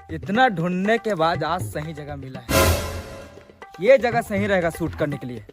इतना ढूंढने के बाद आज सही जगह मिला है। ये जगह सही रहेगा शूट करने के लिए।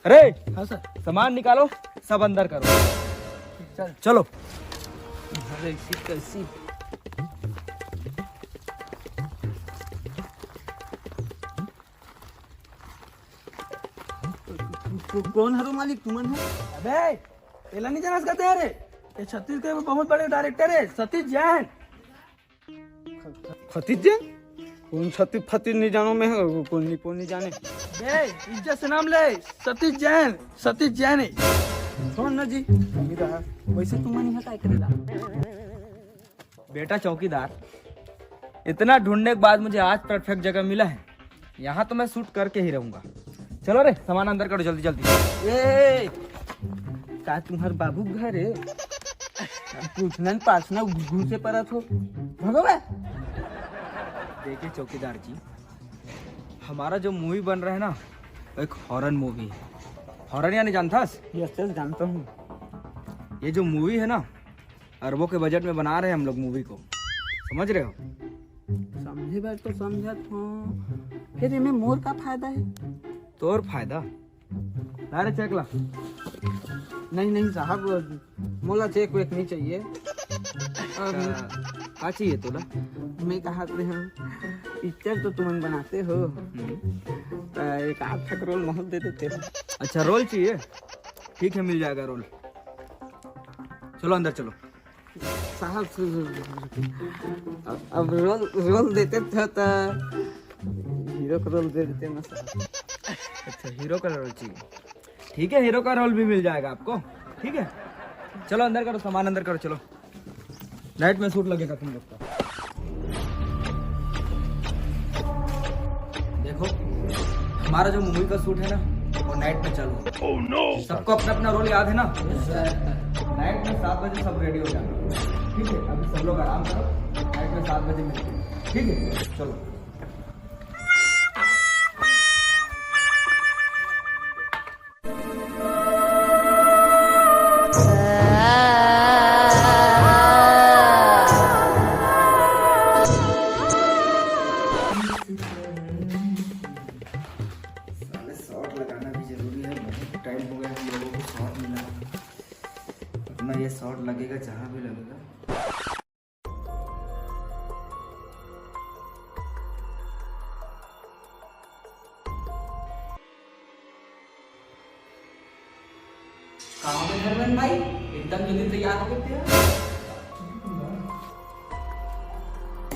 अरे हाँ सर। सामान निकालो, सब अंदर करो। चलो। अरे कैसी कौन है मालिक? तुमन है? अबे एला नहीं जाना कहते रे, ये छत्तीसगढ़ में बहुत बड़े डायरेक्टर है सतीश जैन। सतीश जैन? कौन सतीश फतीश नहीं जानो मैं, कौन नहीं जाने। बे इज्जत से नाम ले, सतीश जैन। सतीश जैन है। सुन ना जी, वैसे तुम नहीं है करेला बेटा चौकीदार, इतना ढूंढने के बाद मुझे आज परफेक्ट जगह मिला है। यहाँ तो मैं शूट करके ही रहूंगा। चलो रे, सामान अंदर करो जल्दी जल्दी। ए का तुम्हार बाबू घर है? पूछना पाछना घूसे परत हो भगवा। देखिए चौकीदार जी, हमारा जो मूवी बन रहा है ना, वो एक हॉरर मूवी है। हॉरर यानी जानतास? यस सर जानता हूँ। ये जो मूवी है ना, अरबों के बजट में बना रहे हैं हम लोग मूवी को, समझ रहे हो? समझे बात तो समझत हूँ, फिर इनमें मोर का फायदा है? तो और फायदा। अरे चेक ला। नहीं साहब, मोला चेक वेक नहीं चाहिए। क्या चाहिए तुला? मैं कहा पिक्चर तो तुम बनाते हो, एक आध तक रोल मोहल दे देते हो। अच्छा रोल चाहिए, ठीक है मिल जाएगा रोल। चलो अंदर चलो। साहब अब रोल देते थे तो हीरो का रोल दे देते ना साहब। अच्छा हीरो का रोल चाहिए, ठीक है हीरो का रोल भी मिल जाएगा आपको, ठीक है। चलो अंदर करो, सामान अंदर करो। चलो, नाइट में शूट लगेगा तुम लोग का। देखो हमारा जो मूवी का शूट है ना, वो नाइट में चालू है। oh, no. सबको अपना अपना रोल याद है ना? नाइट में 7 बजे सब रेडी हो जाना, ठीक है। अभी सब लोग आराम करो, नाइट में 7 बजे मिलते हैं, ठीक है। चलो। ये शॉट लगेगा जहां भी लगेगा। कहाँ पे धर्मेंद्र भाई, एकदम जल्दी तैयार हो गए थे।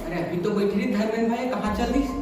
अरे अभी तो बैठी रही धर्मेंद्र भाई, कहाँ चल रही?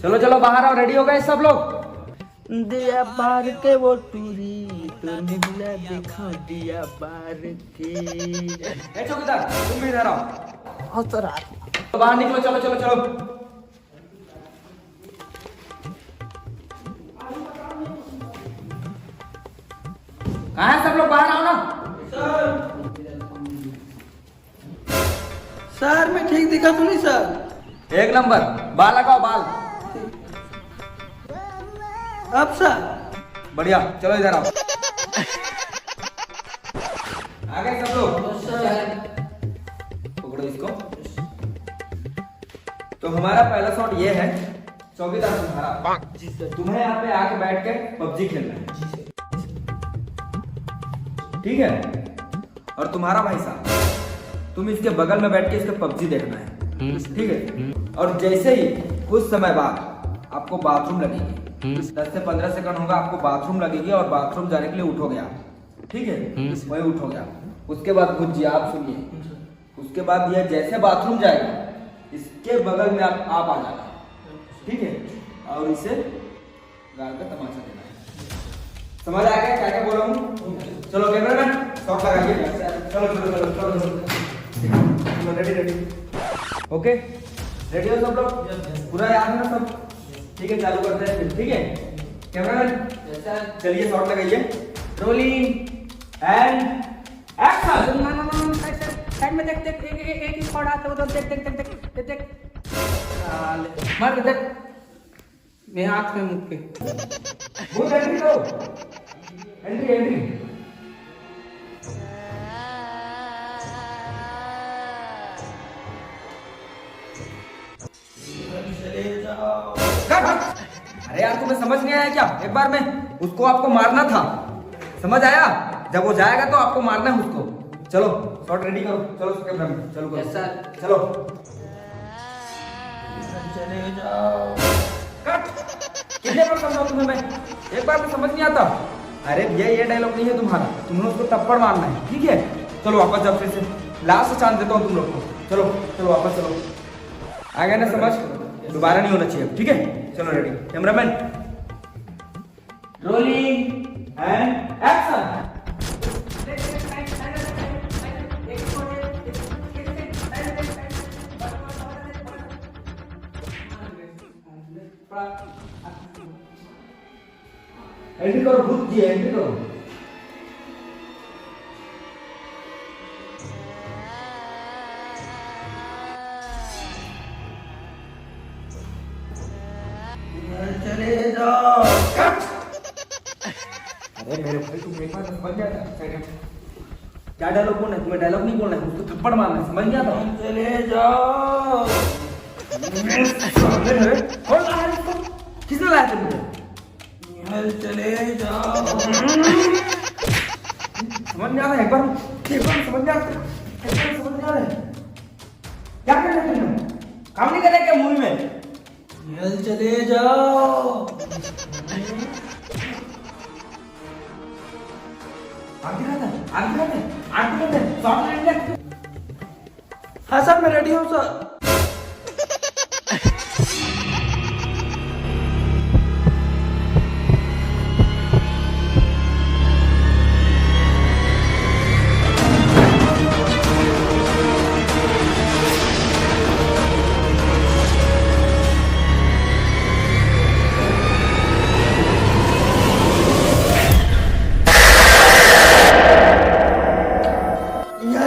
चलो चलो बाहर आओ, रेडी हो गए सब लोग? दिया बार के वो टूरी तो निकला दिखा दिया बार के। ए चौकीदार, तुम भी इधर आओ। हाँ सर। तो बाहर निकलो, चलो चलो चलो। कहाँ है सब लोग? बाहर आओ ना। सर मैं ठीक दिखा तो नहीं सर? एक नंबर। बाल लगाओ, बाल। अब सर बढ़िया, चलो इधर आओ। आ गए सब लोग? पकड़ो इसको। तो हमारा पहला शॉट ये है, चौकीदार तुम्हारा। जी सर। तुम्हें यहाँ पे आके बैठ के पबजी खेलना है, ठीक है। और तुम्हारा भाई साहब, तुम इसके बगल में बैठ के इसके पबजी देखना है, ठीक है। और जैसे ही कुछ समय बाद आपको बाथरूम लगेगी, 10 से 15 सेकंड होगा, आपको बाथरूम लगेगी और बाथरूम जाने के लिए उठोगे आप, ठीक है। वही उठोगे आप। उसके बाद कुछ जी आप सुनिए, उसके बाद यह जैसे बाथरूम जाएगा इसके बगल में आप आ जाना, ठीक है, और इसे गाल का तमाचा देना है। समझ आ गया क्या क्या बोल रहा हूँ? चलो कैमरामैन शॉट लगाइए। चलो चलो चलो चलो चलो, रेडी रेडी, ओके, रेडी हो सब लोग? पूरा याद है ना सब? ठीक है, चालू करते हैं फिर, ठीक है कैमरामैन? चलिए शॉट लगाइए, रोलिंग एंड एक्शन। साइड में देख देख, एक ही शॉट आता है उधर, देख देख देख देख देख देख, साले मार देख मेरे हाथ में मुंह पे। वो एंट्री करो, एंट्री एंट्री। अरे यार तुम्हें समझ नहीं आया क्या? एक बार में उसको आपको मारना था, समझ आया? जब वो जाएगा तो आपको मारना है उसको। चलो शॉट रेडी करो, चलो कैमरा में चलो करो। Yes sir. चलो चले जाओ। कट। कितने बार समझाऊं तुम्हें मैं? एक बार में समझ नहीं आता? अरे ये डायलॉग नहीं है तुम्हारा, तुम्हें उसको थप्पड़ मारना है, ठीक है? चलो वापस जाओ, फिर से लास्ट चांस देता हूँ तुम लोग को। चलो चलो वापस चलो, आ गया ना समझ? दोबारा नहीं होना चाहिए, ठीक है? चलो ready, cameraman rolling and action. Entry करो, भूत जी एंट्री करो। चले जाओ। अरे मेरे भाई तुम एक बार समझ गया था क्या डायलॉग बोलना है? तुम्हें डायलॉग नहीं बोलना है, उसको थप्पड़ मारना है, समझ गया था? चले जाओ। किसने लाया थे मुझे? चले जाओ। समझ नहीं आ रहा? एक बार समझ नहीं आ रहा? समझ नहीं आ रहा है? क्या कर रहे तुम? काम नहीं कर रहे क्या मूवी में? चले जाओ। आगे रहता है, आगे रहता है, आगे रहता है, शॉट लेंगे। हाँ सर, मैं रेडी हूँ सर।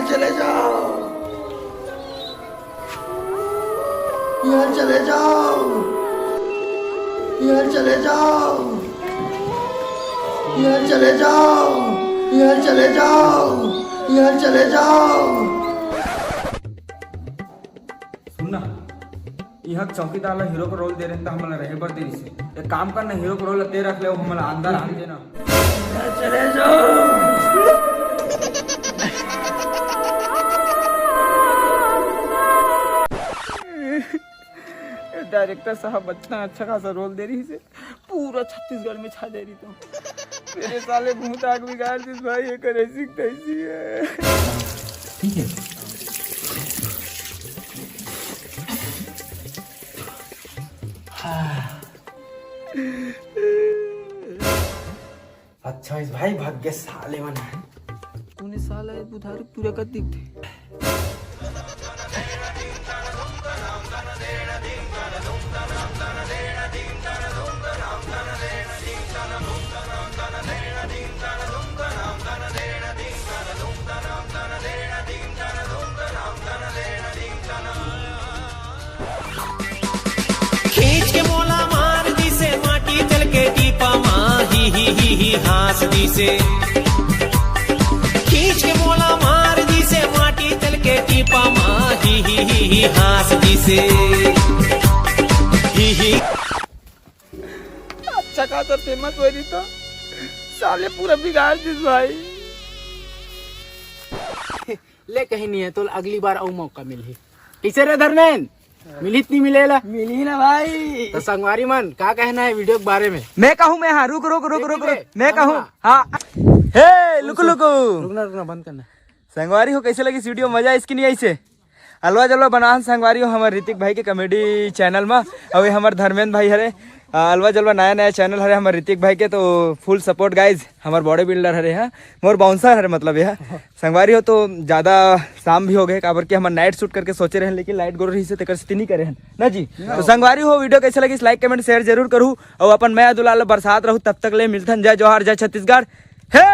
चले जाओ, यार चले जाओ, यार चले जाओ, यार चले जाओ, यार चले जाओ, यार चले जाओ। सुनना, यहाँ चौकीदार ला हीरो को रोल दे रहे हैं तो हमारा रहे बर देरी से एक काम करना, हीरो को रोल दे रख ले, हमारा अंदर आने देना। यार चले जाओ। डायरेक्टर साहब इतना अच्छा खासा रोल दे रही से पूरा छत्तीसगढ़ में छा जा रही। तो मेरे साले भूत आग बिगाड़ दी भाई, ये करे कैसी है। ठीक है अच्छा इस भाई भाग्य साले बना तूने साला बुधार पूरा कर दिखते। खींच के मोला मार दी से माटी चल के दीपा माँ ही हास दी से। खींच के मोला मार दी से माटी चल के दीपा माँ ही हास दी से। ही अच्छा खासा फेमस हो रही तो साले पूरा बिगाड़ दी भाई। ले कहीं नहीं है तो अगली बार और मौका मिली। कैसे रे धर्मेंद्र, मिलित नहीं मिलेला? मिली ना भाई। तो संगवारी मन क्या कहना है वीडियो के बारे में? मैं कहूँ, मैं हाँ, रुक रुक रुक रुक रुक, मैं कहूँ हाँ। हाँ। हे लुक लुक, रुकना रुकना, बंद करना। संगवारी हो कैसे लगी इस वीडियो मजा इसकी नहीं ऐसे अलवा जलवा बनान संगवारी हो हमारे ऋतिक भाई के कॉमेडी चैनल में और हमारे धर्मेंद्र भाई हरे अलवा जलवा नया चैनल हरे हमारे ऋतिक भाई के तो फुल सपोर्ट गाइज हमारे बॉडी बिल्डर हरे हैं मोर बाउंसर हरे मतलब यह संगवारी हो तो ज़्यादा शाम भी हो गए काबर कि हम नाइट शूट करके सोचे रहे लेकिन लाइट गोर रही से तेकर स्थिति नहीं करे हैं ना जी। तो संगवारी हो वीडियो कैसे लगी लाइक कमेंट शेयर जरूर करूँ और अपन मैं दुलाल बरसात रहूँ तब तक ले मिलथन जय जवाहर जय छत्तीसगढ़ हे।